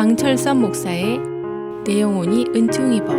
강철선 목사의 내 영혼이 은총 입어.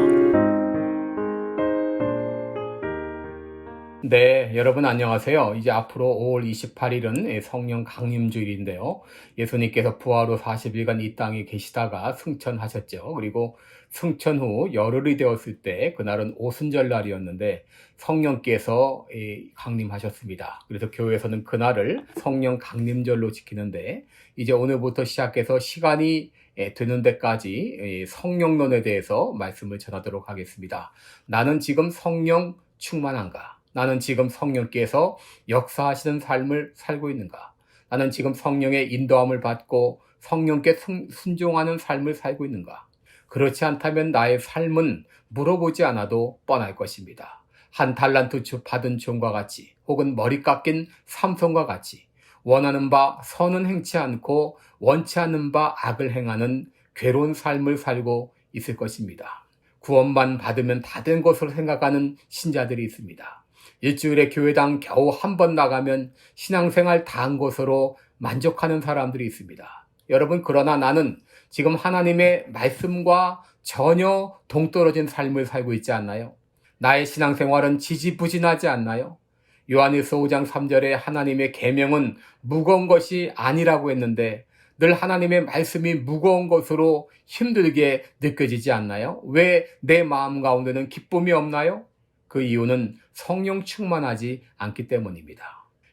네, 여러분 안녕하세요. 이제 앞으로 5월 28일은 성령 강림주일인데요. 예수님께서 부활 후 40일간 이 땅에 계시다가 승천하셨죠. 그리고 승천 후 열흘이 되었을 때 그날은 오순절 날이었는데 성령께서 강림하셨습니다. 그래서 교회에서는 그날을 성령 강림절로 지키는데 이제 오늘부터 시작해서 시간이 되는 데까지 성령론에 대해서 말씀을 전하도록 하겠습니다. 나는 지금 성령 충만한가? 나는 지금 성령께서 역사하시는 삶을 살고 있는가? 나는 지금 성령의 인도함을 받고 성령께 순종하는 삶을 살고 있는가? 그렇지 않다면 나의 삶은 물어보지 않아도 뻔할 것입니다. 한 달란트 받은 종과 같이 혹은 머리 깎인 삼손과 같이 원하는 바 선은 행치 않고 원치 않는 바 악을 행하는 괴로운 삶을 살고 있을 것입니다. 구원만 받으면 다 된 것으로 생각하는 신자들이 있습니다. 일주일에 교회당 겨우 한 번 나가면 신앙생활 다 한 것으로 만족하는 사람들이 있습니다. 여러분, 그러나 나는 지금 하나님의 말씀과 전혀 동떨어진 삶을 살고 있지 않나요? 나의 신앙생활은 지지부진하지 않나요? 요한일서 5장 3절에 하나님의 계명은 무거운 것이 아니라고 했는데 늘 하나님의 말씀이 무거운 것으로 힘들게 느껴지지 않나요? 왜 내 마음 가운데는 기쁨이 없나요? 그 이유는 성령 충만하지 않기 때문입니다.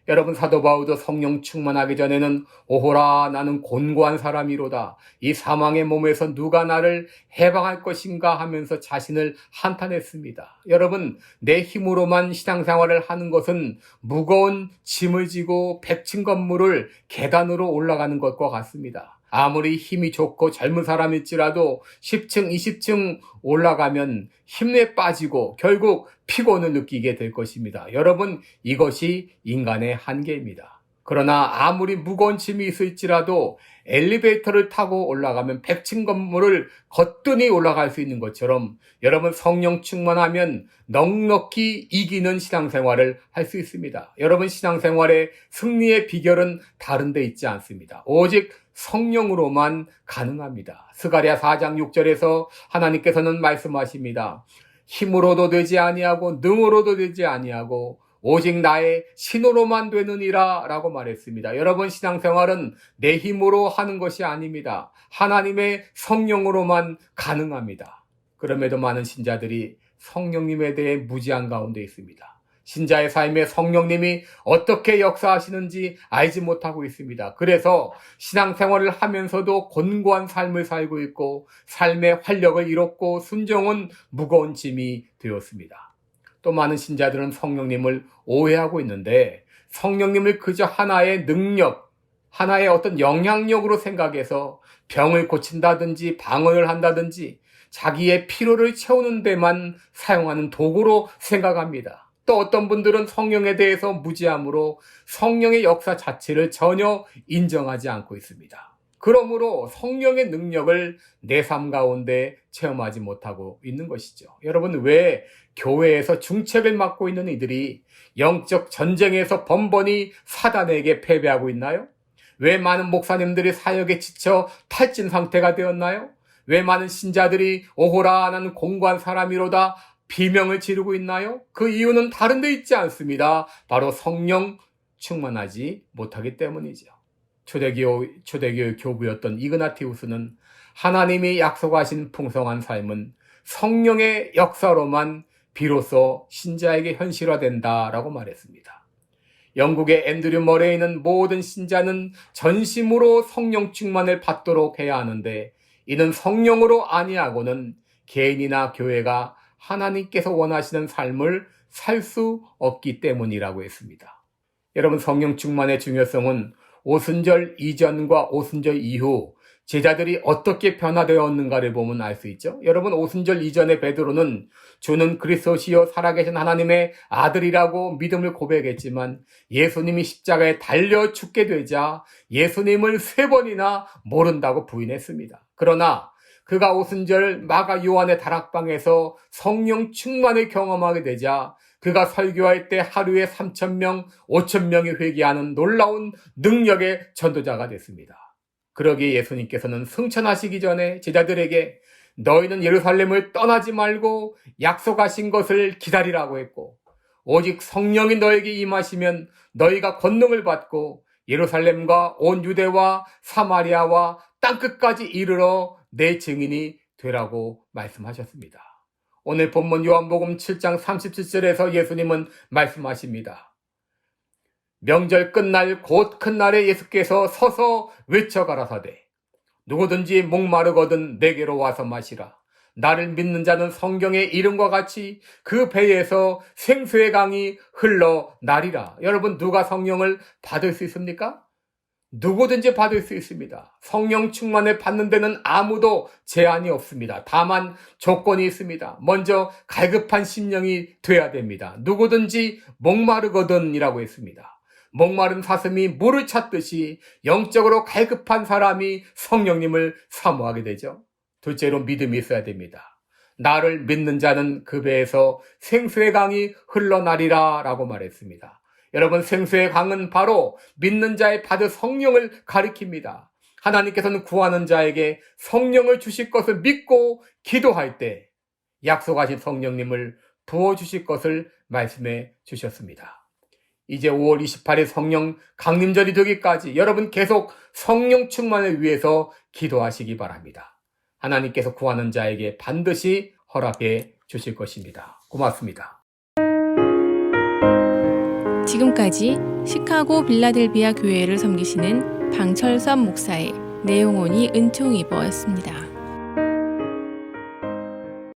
여러분, 사도 바울도 성령 충만하기 전에는 오호라 나는 곤고한 사람이로다. 이 사망의 몸에서 누가 나를 해방할 것인가 하면서 자신을 한탄했습니다. 여러분, 내 힘으로만 신앙생활을 하는 것은 무거운 짐을 지고 100층 건물을 계단으로 올라가는 것과 같습니다. 아무리 힘이 좋고 젊은 사람일지라도 10층, 20층 올라가면 힘내 빠지고 결국 피곤을 느끼게 될 것입니다. 여러분, 이것이 인간의 한계입니다. 그러나 아무리 무거운 짐이 있을지라도 엘리베이터를 타고 올라가면 100층 건물을 거뜬히 올라갈 수 있는 것처럼 여러분, 성령 충만하면 넉넉히 이기는 신앙생활을 할 수 있습니다. 여러분, 신앙생활의 승리의 비결은 다른 데 있지 않습니다. 오직 성령으로만 가능합니다. 스가랴 4장 6절에서 하나님께서는 말씀하십니다. 힘으로도 되지 아니하고 능으로도 되지 아니하고 오직 나의 신으로만 되느니라 라고 말했습니다. 여러분, 신앙생활은 내 힘으로 하는 것이 아닙니다. 하나님의 성령으로만 가능합니다. 그럼에도 많은 신자들이 성령님에 대해 무지한 가운데 있습니다. 신자의 삶에 성령님이 어떻게 역사하시는지 알지 못하고 있습니다. 그래서 신앙생활을 하면서도 곤고한 삶을 살고 있고 삶의 활력을 잃었고 순종은 무거운 짐이 되었습니다. 또 많은 신자들은 성령님을 오해하고 있는데 성령님을 그저 하나의 능력, 하나의 어떤 영향력으로 생각해서 병을 고친다든지 방언을 한다든지 자기의 피로를 채우는 데만 사용하는 도구로 생각합니다. 또 어떤 분들은 성령에 대해서 무지함으로 성령의 역사 자체를 전혀 인정하지 않고 있습니다. 그러므로 성령의 능력을 내 삶 가운데 체험하지 못하고 있는 것이죠. 여러분, 왜 교회에서 중책을 맡고 있는 이들이 영적 전쟁에서 번번이 사단에게 패배하고 있나요? 왜 많은 목사님들이 사역에 지쳐 탈진 상태가 되었나요? 왜 많은 신자들이 오호라 나는 공고한 사람이로다 비명을 지르고 있나요? 그 이유는 다른 데 있지 않습니다. 바로 성령 충만하지 못하기 때문이죠. 초대교회 교부였던 이그나티우스는 하나님이 약속하신 풍성한 삶은 성령의 역사로만 비로소 신자에게 현실화된다라고 말했습니다. 영국의 앤드류 머레이는 모든 신자는 전심으로 성령 충만을 받도록 해야 하는데 이는 성령으로 아니하고는 개인이나 교회가 하나님께서 원하시는 삶을 살 수 없기 때문이라고 했습니다. 여러분, 성령 충만의 중요성은 오순절 이전과 오순절 이후 제자들이 어떻게 변화되었는가를 보면 알 수 있죠. 여러분, 오순절 이전에 베드로는 주는 그리스도시요 살아계신 하나님의 아들이라고 믿음을 고백했지만 예수님이 십자가에 달려 죽게 되자 예수님을 3번이나 모른다고 부인했습니다. 그러나 그가 오순절 마가 요한의 다락방에서 성령 충만을 경험하게 되자 그가 설교할 때 하루에 3,000명, 5,000명이 회개하는 놀라운 능력의 전도자가 됐습니다. 그러기에 예수님께서는 승천하시기 전에 제자들에게 너희는 예루살렘을 떠나지 말고 약속하신 것을 기다리라고 했고, 오직 성령이 너에게 임하시면 너희가 권능을 받고 예루살렘과 온 유대와 사마리아와 땅끝까지 이르러 내 증인이 되라고 말씀하셨습니다. 오늘 본문 요한복음 7장 37절에서 예수님은 말씀하십니다. 명절 끝날 곧 큰 날에 예수께서 서서 외쳐 가라사대 누구든지 목마르거든 내게로 와서 마시라. 나를 믿는 자는 성경의 이름과 같이 그 배에서 생수의 강이 흘러나리라. 여러분, 누가 성령을 받을 수 있습니까? 누구든지 받을 수 있습니다. 성령 충만을 받는 데는 아무도 제한이 없습니다. 다만 조건이 있습니다. 먼저 갈급한 심령이 돼야 됩니다. 누구든지 목마르거든 이라고 했습니다. 목마른 사슴이 물을 찾듯이 영적으로 갈급한 사람이 성령님을 사모하게 되죠. 둘째로 믿음이 있어야 됩니다. 나를 믿는 자는 그 배에서 생수의 강이 흘러나리라 라고 말했습니다. 여러분, 생수의 강은 바로 믿는 자의 받을 성령을 가리킵니다. 하나님께서는 구하는 자에게 성령을 주실 것을 믿고 기도할 때 약속하신 성령님을 부어주실 것을 말씀해 주셨습니다. 이제 5월 28일 성령 강림절이 되기까지 여러분 계속 성령 충만을 위해서 기도하시기 바랍니다. 하나님께서 구하는 자에게 반드시 허락해 주실 것입니다. 고맙습니다. 지금까지 시카고 빌라델비아 교회를 섬기시는 방철선 목사의 내용온이 은총이버였습니다.